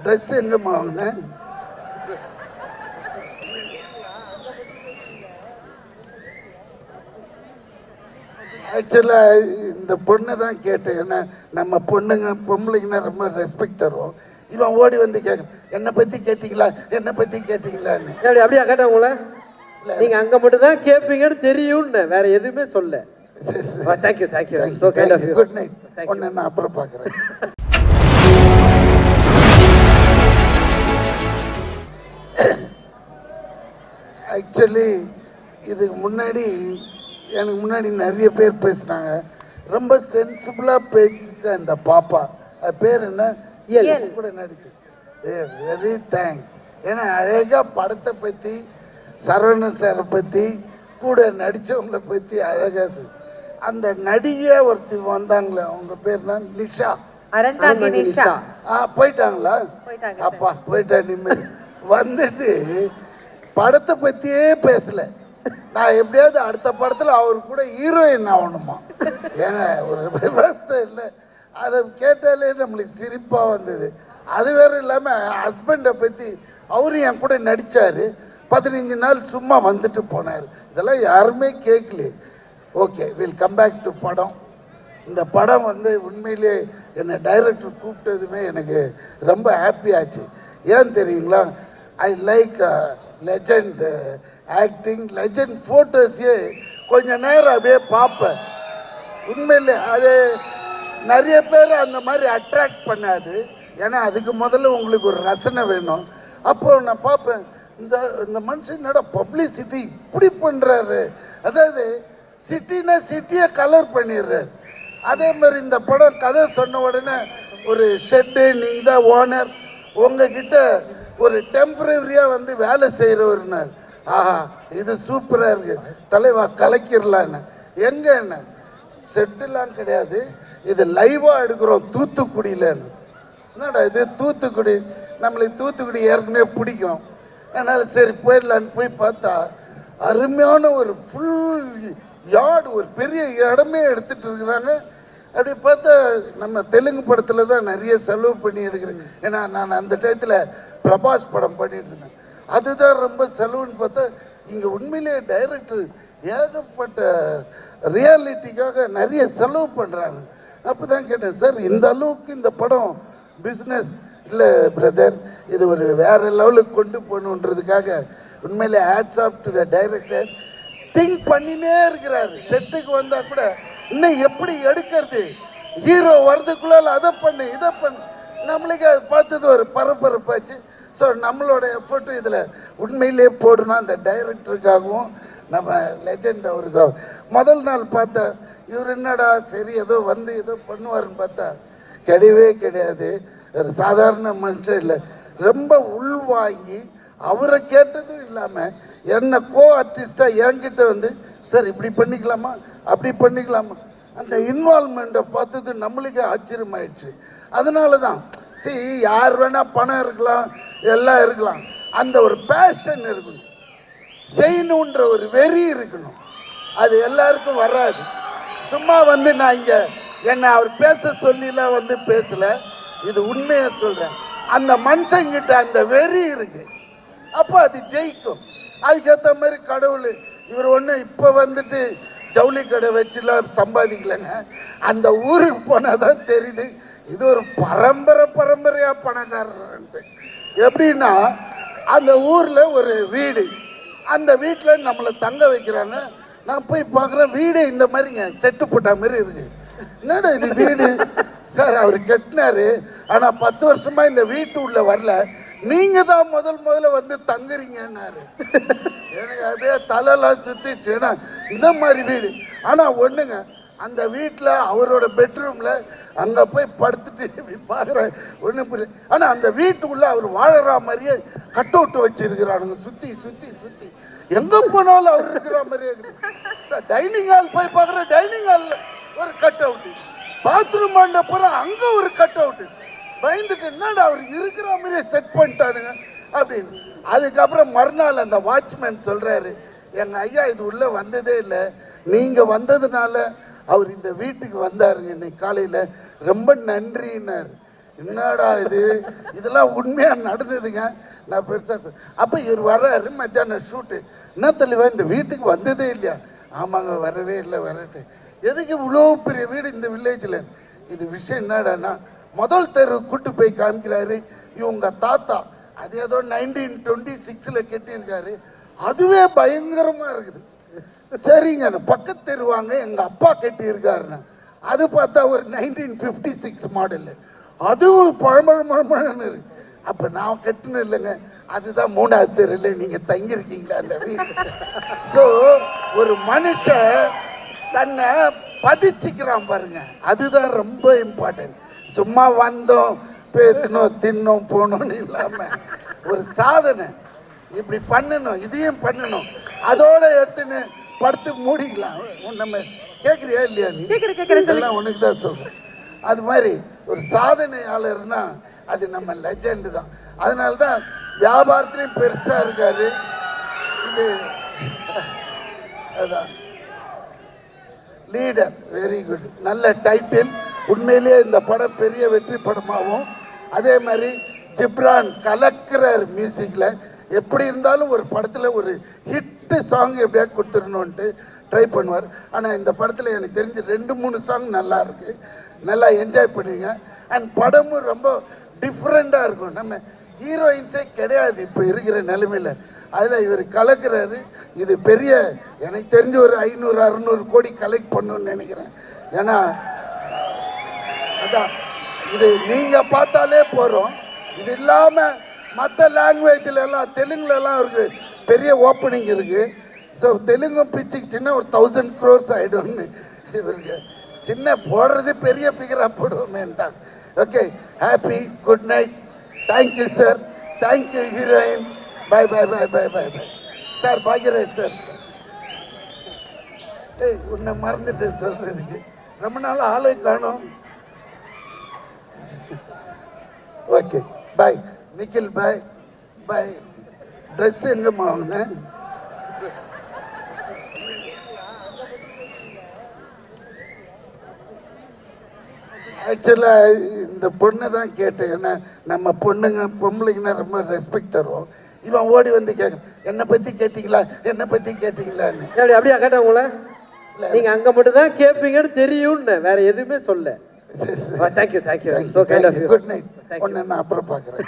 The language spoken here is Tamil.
ட்ரெஸ் எங்கம்மா வாங்கினேன்? ஆக்சுவலாக இந்த பொண்ணு தான் கேட்டேன். ஏன்னா நம்ம பொம்பளைங்கன்னா ரொம்ப ரெஸ்பெக்ட் தருவோம். இவன் ஓடி வந்து கேட்க, என்னை பற்றி கேட்டிங்களா, என்னை பற்றி கேட்டிங்களான்னு. அப்படியா கேட்டேன் உங்களை? நீங்க அங்க மட்டும் தான் கேட்பீங்கன்னு தெரியும்னு, வேற எதுவுமே சொல்ல. Thank you thank you. Good night. ஒன்று நான் அப்புறம் பார்க்குறேன். ஆக்சுவலி இதுக்கு முன்னாடி எனக்கு முன்னாடி நிறைய பேர் பேசுனாங்க. ரொம்ப சென்சிபிளாக பேசிட்ட இந்த பாப்பா, அது பேர் என்ன, கூட நடிச்சு, வெரி தேங்க்ஸ். ஏன்னா அழகாக படத்தை பற்றி, சரவணன் சாரை பற்றி, கூட நடித்தவங்களை பற்றி அழகாக. அந்த நடிகை ஒருத்தி வந்தாங்களே, அவங்க பேர் தான் நிஷா. போயிட்டாங்களா? அப்பா போயிட்டா நிம்மதி. வந்துட்டு படத்தை பற்றியே பேசலை. நான் எப்படியாவது அடுத்த படத்தில் அவர் கூட ஹீரோயின் ஆகணுமா? ஏன்னா ஒரு விவஸ்தை இல்லை. அதை கேட்டாலே நம்மளுக்கு சிரிப்பாக வந்தது. அது வேறு இல்லாமல் ஹஸ்பண்டை பற்றி, அவரும் என் கூட நடித்தார். 15 நாள் சும்மா வந்துட்டு போனார். இதெல்லாம் யாருமே கேட்கல. Okay, will come back to படம். இந்த படம் வந்து உண்மையிலே என்னை டைரக்டர் கூப்பிட்டதுமே எனக்கு ரொம்ப ஹாப்பி ஆச்சு. ஏன் தெரியுங்களா? I like legend acting, legend ஃபோட்டோஸே கொஞ்ச நேரம் அப்படியே பார்ப்பேன். உண்மையிலே அது நிறைய பேர் அந்த மாதிரி அட்ராக்ட் பண்ணாது. ஏன்னா அதுக்கு முதல்ல உங்களுக்கு ஒரு ரசனை வேணும். அப்போ நான் பார்ப்பேன், இந்த மனுஷன் என்னடா பப்ளிசிட்டி இப்படி பண்ணுறாரு. அதாவது சிட்டினா சிட்டியை கலர் பண்ணிடுறாரு. அதே மாதிரி இந்த படம் கதை சொன்ன உடனே ஒரு ஷெட்டு, நீங்கள் தான் ஓனர், உங்ககிட்ட ஒரு டெம்பரரியாக வந்து வேலை செய்கிறவர்னார். ஆஹா, இது சூப்பராக இருக்குது தலைவா, கலக்கிடலான்னு. எங்கே என்ன செட்டுலாம் கிடையாது, இது லைவாக எடுக்கிறோம் தூத்துக்குடியிலன்னு. என்னடா இது தூத்துக்குடி, நம்மளுக்கு தூத்துக்குடி ஏற்கனவே பிடிக்கும். அதனால் சரி போயிடலான்னு போய் பார்த்தா அருமையான ஒரு ஃபுல் யார்டு, ஒரு பெரிய இடமே எடுத்துகிட்டு இருக்கிறாங்க. அப்படி பார்த்தா நம்ம தெலுங்கு படத்தில் தான் நிறைய செலவு பண்ணி எடுக்கிறேன். ஏன்னா நான் அந்த டயத்தில் பிரபாஸ் படம் பண்ணிட்டு இருந்தேன். அதுதான் ரொம்ப செலவுன்னு பார்த்தா இங்கே உண்மையிலேயே டைரக்டர் ஏகப்பட்ட ரியாலிட்டிக்காக நிறைய செலவு பண்ணுறாங்க. அப்போ தான் கேட்டேன், சார் இந்த அளவுக்கு இந்த படம் பிஸ்னஸ் இல்லை பிரதர், இது ஒரு வேறு லெவலுக்கு கொண்டு போகணுன்றதுக்காக உண்மையிலே hats off to the director. Think பண்ணினே இருக்கிறாரு. செட்டுக்கு வந்தால் கூட இன்னும் எப்படி எடுக்கிறது, ஹீரோ வர்றதுக்குள்ளால அதை பண்ணு இதை பண்ணு. நம்மளுக்கு அதை பார்த்தது ஒரு பரபரப்பாச்சு. ஸோ நம்மளோட எஃபர்ட்டும் இதில் உண்மையிலே போடணும். அந்த டைரக்டருக்காகவும் நம்ம லெஜெண்ட் அவருக்காகவும். முதல் நாள் பார்த்தா இவர் என்னடா சரி ஏதோ வந்து ஏதோ பண்ணுவாருன்னு பார்த்தா கிடையவே கிடையாது. ஒரு சாதாரண மனுஷன் இல்லை, ரொம்ப உள்வாங்கி அவரை கேட்டதும் இல்லாமல் என்ன கோ ஆர்டிஸ்டாக என்கிட்ட வந்து சார் இப்படி பண்ணிக்கலாமா அப்படி பண்ணிக்கலாமா, அந்த இன்வால்மெண்ட்டை பார்த்தது நம்மளுக்கே ஆச்சரியமாயிடுச்சு. அதனால தான் சரி, யார் வேணால் பணம் இருக்கலாம், எல்லாம் இருக்கலாம், அந்த ஒரு பேஷன் இருக்கணும், செய்யணுன்ற ஒரு வெறி இருக்கணும். அது எல்லாருக்கும் வராது. சும்மா வந்து நான் இங்கே என்னை அவர் பேச சொல்லிலாம் வந்து பேசலை, இது உண்மையை சொல்கிறேன். அந்த மனுஷங்கிட்ட அந்த வெறி இருக்கு, அப்போ அது ஜெயிக்கும். அதுக்கேற்ற மாதிரி கடவுள் இவர் ஒன்று இப்போ வந்துட்டு ஜவுளி கடை வச்சுலாம் சம்பாதிக்கலைங்க. அந்த ஊருக்கு போனால் தான் தெரியுது இது ஒரு பரம்பரையாக பணக்காரன்ட்டு. எப்படின்னா அந்த ஊரில் ஒரு வீடு, அந்த வீட்டில் நம்மளை தங்க வைக்கிறாங்க. நான் போய் பார்க்குறேன், வீடு இந்த மாதிரிங்க செட்டு போட்ட மாதிரி இருக்கு. என்னடா இது வீடு சார், அவர் கட்டினாரு, ஆனால் 10 வருஷமா இந்த வீட்டு உள்ள வரல, நீங்க தான் முதல்ல வந்து தங்குறீங்கன்னாரு. எனக்கு அப்படியே தலையெல்லாம் சுத்திடுச்சு. ஏன்னா இந்த மாதிரி வீடு. ஆனால் ஒண்ணுங்க, அந்த வீட்டில் அவரோட பெட்ரூம்ல அங்கே போய் படுத்துட்டு இப்படி பார்க்குறேன், ஒன்றும் புரியல. ஆனால் அந்த வீட்டுக்குள்ள அவர் வாழற மாதிரியே கட் அவுட் வச்சிருக்கிறானுங்க, சுற்றி சுற்றி சுற்றி எங்கே போனாலும் அவர் இருக்கிற மாதிரியே இருக்குது. டைனிங் ஹால் போய் பார்க்குறேன், டைனிங் ஹாலில் ஒரு கட் அவுட்டு, பாத்ரூம் ஆண்ட போகிறேன் அங்கே ஒரு கட் அவுட்டு. பயந்துட்டு என்னடா அவர் இருக்கிற மாதிரியே செட் பண்ணிட்டானுங்க அப்படின்னு. அதுக்கப்புறம் மறுநாள் அந்த வாட்ச்மேன் சொல்கிறாரு, எங்கள் ஐயா இது உள்ளே வந்ததே இல்லை, நீங்கள் வந்ததுனால அவர் இந்த வீட்டுக்கு வந்தாருங்க இன்னைக்கு காலையில், ரொம்ப நன்றினார். என்னடா இது, இதெல்லாம் உண்மையா நடந்ததுங்க. நான் பெருசா அப்ப இவர் வர்றாரு, மத்தியானம் ஷூட்டு. என்ன தெளிவா இந்த வீட்டுக்கு வந்ததே இல்லையா? ஆமாங்க வரவே இல்லை வரட்டு. எதுக்கு இவ்வளோ பெரிய வீடு இந்த வில்லேஜில்? இது விஷயம் என்னடான்னா, முதல் தெரு கூட்டு போய் காமிக்கிறாரு. இவங்க தாத்தா அது ஏதோ 1926 கட்டியிருக்காரு. அதுவே பயங்கரமா இருக்குது. சரிங்க, பக்கத்து தெருவாங்க எங்க அப்பா கட்டியிருக்காருண்ணா. அது பார்த்தா ஒரு 1956 மாடலு. அதுவும் பழமழமழன்னு இருக்கு. அப்ப நான் கட்டினேன் இல்லைங்க, அதுதான் 3வது தெருல நீங்க தங்கியிருக்கீங்களா அந்த வீடு. ஸோ ஒரு மனுஷன் தன்னை பதிச்சுக்கிறான் பாருங்க, அதுதான் ரொம்ப இம்பார்ட்டன்ட். சும்மா வந்தோம் பேசணும் தின்னோம் போனோம்னு இல்லாம ஒரு சாதனை இப்படி பண்ணணும், இதையும் பண்ணணும், அதோட எடுத்துன்னு படுத்து மூடிக்கலாம். நம்ம கேட்குறியா இல்லையா? நீ எல்லாம் உனக்கு தான் சொல்றேன். அது மாதிரி ஒரு சாதனையாளர்னா அது நம்ம லெஜெண்ட் தான். அதனால தான் வியாபாரத்திலையும் பெருசா இருக்காரு. இது அதான் லீடர், வெரி குட், நல்ல டைட்டில். உண்மையிலேயே இந்த படம் பெரிய வெற்றி படமாகவும், அதே மாதிரி ஜிப்ரான் கலக்கிறார் மியூசிக்கில். எப்படி இருந்தாலும் ஒரு படத்தில் ஒரு ஹிட்டு சாங் எப்படியா கொடுத்துடணுன்ட்டு ட்ரை பண்ணுவார். ஆனால் இந்த படத்தில் எனக்கு தெரிஞ்சு 2-3 சாங் நல்லா இருக்கு, நல்லா என்ஜாய் பண்ணுவீங்க. அண்ட் படமும் ரொம்ப டிஃப்ரெண்ட்டாக இருக்கும். நம்ம ஹீரோயின்ஸே கிடையாது இப்போ இருக்கிற நிலைமையில், அதில் இவர் கலக்கிறாரு. இது பெரிய, எனக்கு தெரிஞ்சு ஒரு 500-600 கோடி கலெக்ட் பண்ணணும்னு நினைக்கிறேன். ஏன்னா அதான் இது நீங்கள் பார்த்தாலே போகிறோம். இது இல்லாமல் மற்ற லாங்குவேஜில் எல்லாம், தெலுங்குலலாம் இருக்கு பெரிய ஓப்பனிங் இருக்குது. ஸோ தெலுங்கும் பிச்சுக்குச்சுன்னா ஒரு 1000 crores ஆகிடும்னு இவருக்கு சின்ன போடுறது பெரிய ஃபிகராக போடுவோமேன்ட்டான். Okay, happy good night. Thank you sir, thank you heroine. Bye bye bye bye bye bye sir. Bhagyaraj sir, ஏய் உன்னை மறந்துட்டேன் சொல்றதுக்கு, ரொம்ப நாள் ஆளை காணோம். Okay bye Nikhil, bye bye. Dress எங்கம்மா வாங்கினேன்? ஆக்சுவலாக இந்த பொண்ணை தான் கேட்டேன். ஏன்னா நம்ம பொண்ணுங்க பொம்பளைங்கன்னா ரொம்ப ரெஸ்பெக்ட் தருவோம். இவன் ஓடி வந்து கேட்க, என்னை பற்றி கேட்டிங்களா என்னை பற்றி கேட்டிங்களான்னு. அப்படியா கேட்டேன் உங்களை? நீங்க அங்க மட்டும் தான் கேட்பீங்கன்னு தெரியும்னு, வேற எதுவுமே சொல்ல. Thank you thank you. Good night. ஒன்று நான் அப்புறம் பார்க்குறேன்.